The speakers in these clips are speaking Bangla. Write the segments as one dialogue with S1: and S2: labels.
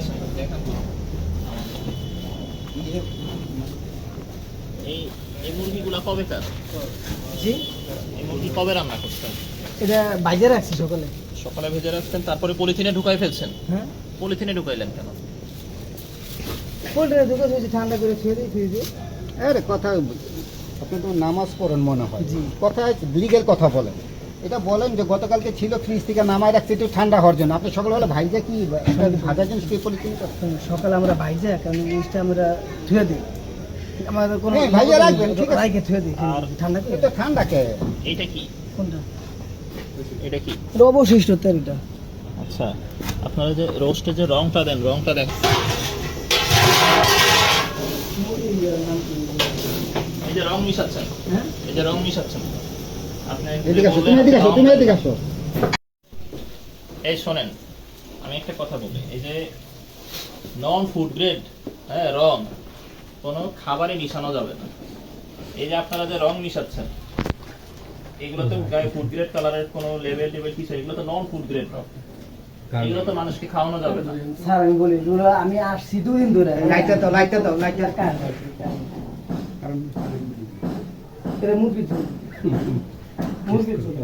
S1: আসেন এই এই মুরগিগুলা কবেকার?
S2: জি,
S1: এই মুরগি কবে রান্না করছেন?
S2: এটা বাইরে রাখছি সকালে।
S1: সকালে ভেজে রাখছেন, তারপরে পলিথিনে ঢুকাই ফেলছেন।
S2: হ্যাঁ,
S1: পলিথিনে ঢুকাইলেন কেন?
S2: পোল্ট্রি দোকান হয়েছে, ঠান্ডা করে ছুঁয়ে দিই ফ্রিজে।
S3: আরে কথা, আপনি তো নামাজ পড়েন মনে হয়,
S2: জি।
S3: কথা লিগেল কথা বলেন। এটা বলেন যে গতকালকে ছিল ফ্রিজ থেকে নামায় রাখছে একটু ঠান্ডা হওয়ার জন্য, আপনি সকালবেলা ভাইজা কি একটা ভাজার জন্য সেই পলিথিন
S2: সকালে আমরা বাইরে কারণ জিনিসটা আমরা ধুয়ে দিই, আমাদের কোনো
S3: হ্যাঁ, ভাইজা রাখবেন, ঠিক আছে।
S2: রাইকে ধুয়ে দিই
S1: আর
S2: ঠান্ডা করে।
S3: এটা ঠান্ডা কে?
S1: এইটা কি?
S2: কোনটা?
S1: এটা কি?
S2: এটা অবশিষ্ট তেলটা।
S1: আচ্ছা, আপনারা যে রোস্টে যে রংটা দেন, রংটা দেন, এই যে রং মিশাচ্ছেন,
S2: হ্যাঁ,
S1: এই যে রং মিশাচ্ছেন আপনি
S3: এদিকে আসো,
S1: বললেন
S3: তুমি এদিকে আসো,
S1: রং
S3: তুমি
S1: দেন।
S3: এদিকে আসো।
S1: এই শোনেন, আমি একটা কথা বলি, এই যে নন ফুড গ্রেড হ্যাঁ রং কোনো খাবারে মিশানো যাবে না। এই যে আপনারা যে রং মিশাচ্ছেন এগুলো তো গায়ে ফুড গ্রেড কালারের কোনো লেভেল কিছু, এগুলো তো নন ফুড গ্রেড রং, এগুলো তো মানুষকে খাওয়ানো যাবে না।
S2: স্যার আমি বলি এগুলো আমি আসছি 2 দিন ধরে।
S3: লাইটটা দাও, লাইটটা দাও, লাইটটা। কারণ
S2: এটা মুরগি ঝোল, মুরগি ঝোল।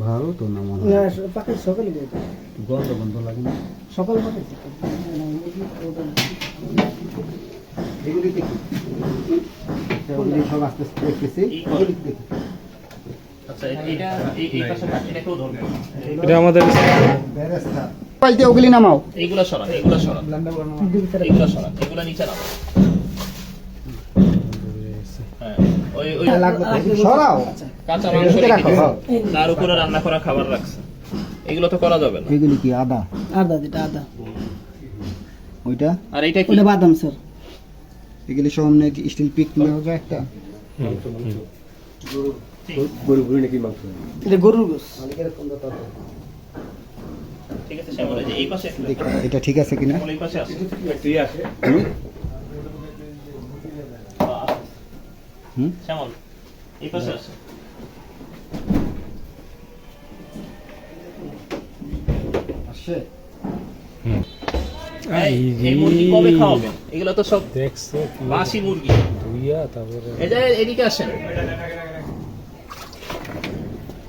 S3: ভালো তো না মনে
S2: না,
S3: হয়,
S2: পাকে সকালে দিয়ে দাও।
S3: গন্ধ গন্ধ লাগে না।
S2: সকাল পাকে
S3: এগুলিতে কি এগুলি সব আস্তে আস্তে দেখতেছি।
S1: এই করে।
S3: এগুলিতে দেখি।
S1: আচ্ছা এটা এই পাশে এটা কেউ ধরবে না।
S4: এটা আমাদের
S3: বেরেস্তা পাই দিয়ে ওগুলি নামাও।
S1: এইগুলা সরান, এইগুলা সরান, এইগুলা সরান, এগুলা নিচে নাও। হ্যাঁ, ওই ওই
S3: লাগবে তো, সরাও।
S1: কাঁচা মাংস
S3: এগুলোতে
S1: রেখে
S3: রাখো,
S1: দিন। তার উপরে রান্না করা খাবার রাখছে, এগুলো তো করা যাবে না।
S3: এগুলি কি আদা?
S2: আদা দিটা আদা।
S3: ওইটা
S1: আর এইটা কি?
S2: ওটা বাদাম স্যার।
S3: এগুলি সব অনেক স্টিল পিক নেওয়া যায় একটা।
S2: এটা গরুর গোস।
S1: ঠিক আছে শ্যামল, এই যে এই পাশে একটা।
S3: দেখি এটা ঠিক আছে কিনা।
S1: শ্যামল এই পাশে আছে।
S3: হুম?
S1: শ্যামল এই পাশে আছে।
S3: আসছে।
S1: এই মুরগি কবে খাওয়াবেন? এগুলো তো সব
S4: দেখছো কি
S1: বাসি মুরগি।
S4: ধুইয়া তারপরে
S1: এই যে এদিকে আসেন,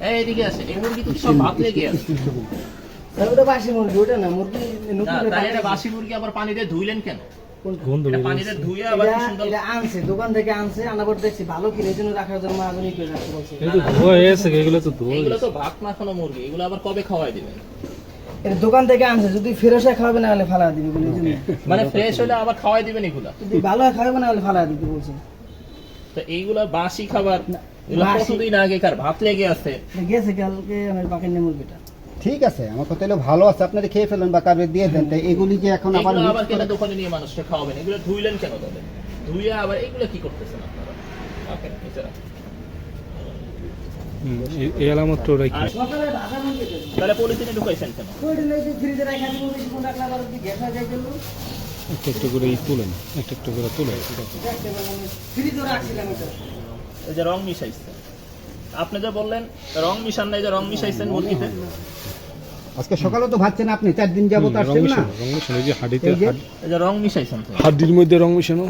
S1: এই এদিকে আসেন, এই মুরগি তো সব ভাত লেগে আছে।
S2: স্যার ওটা বাসি মুরগি, ওটা না মুরগি
S1: না,
S2: নতুন
S1: তাহলে এটা বাসি মুরগি আবার পানিতে ধুইলেন কেন?
S4: গন্ধ
S1: এটা
S4: বেরিয়ে
S1: পানিতে
S4: গেছে।
S1: ধুয়ে আবার কি সুন্দর।
S2: এটা আনছে দোকান থেকে আনছে, আনার পর দেখছি ভালো কিনে, এই জন্য রাখার জন্য আগুনই করে রাখতে বলছে।
S4: এই তো ধোয়া হয়েছে, এগুলো তো ধোয়া
S1: এগুলো
S4: হয়েছে।
S1: তো ভাত মাখানো মুরগি, এগুলো আবার কবে খাওয়াই দিবেন?
S2: এটা দোকান থেকে আনছে, যদি ফেরসা খাওয়াবে না হলে ফালা দিবে বলে, এই জন্য।
S1: মানে ফ্রেশ হলে আবার খাওয়াই দিবেন এগুলা?
S2: যদি ভালো হয় খাওয়াবে না হলে ফালা দিতে বলছে।
S1: তো এইগুলা বাসি খাবার,
S2: না,
S1: এগুলো
S2: বাসি-
S1: কতদিন আগেকার ভাত লেগে আছে।
S2: এটা গেছে কালকে আমার বাকের নিয়ে মুরগিটা।
S3: ঠিক আছে, আমার কথা হলো ভালো আছে, আপনারা খেয়ে ফেলেন বা কারোর দিয়ে দেন। তাই এগুলি যে এখন আবার
S1: এগুলো
S3: mix
S1: আবার কেন
S3: করে-
S1: দোকানে নিয়ে মানুষকে খাওয়াবেন? এগুলো ধুইলেন কেন তাহলে? ধুইয়া আবার এগুলো কি করতেছেন আপনারা? রাখেন, নিচে রাখেন।
S4: এই আলামতটা ওরা কি?
S1: আর
S2: সকালে ভাজা মুরগি দেবে।
S1: তাহলে পলিথিনে ঢুকাইছেন কেন?
S2: ওইটা নেই যে ফ্রিজে রাখা দিব, বেশিক্ষণ রাখলে আবার যদি গ্যাস হয়ে যায় গেল।
S4: একটা একটা করে তুলেন, একটা একটা করে তুলে
S2: দেখতে পাবেন, ফ্রিজও রাখছিলাম এটা।
S1: এই যে রং মিশাইছেন, আপনি যে বললেন রং মিশান নাই, যে রং মিশাইছেন মুরগিতে।
S3: আজকে সকালে তো ভাবছেন আপনি 4 দিন যাবত
S4: রং
S3: আসছেন না।
S4: মিশানো, রং মিশানো, এই যে হাঁড়িতে
S3: এই যে-
S1: এই যে রং মিশাইছেন তো।
S4: হাড্ডির মধ্যে রং মিশানো।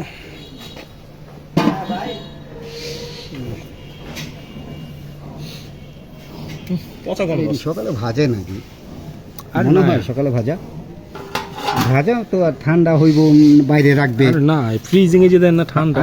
S1: পচা গন্ধ।
S3: এই সকালে ভাজে নাকি?
S4: আর
S3: মনে
S4: না।
S3: হয় সকালে ভাজা ভাজা তো আর ঠান্ডা হইব, বাইরে রাখবে।
S4: আর না, ফ্রিজিং এ যে দেন না ঠান্ডা।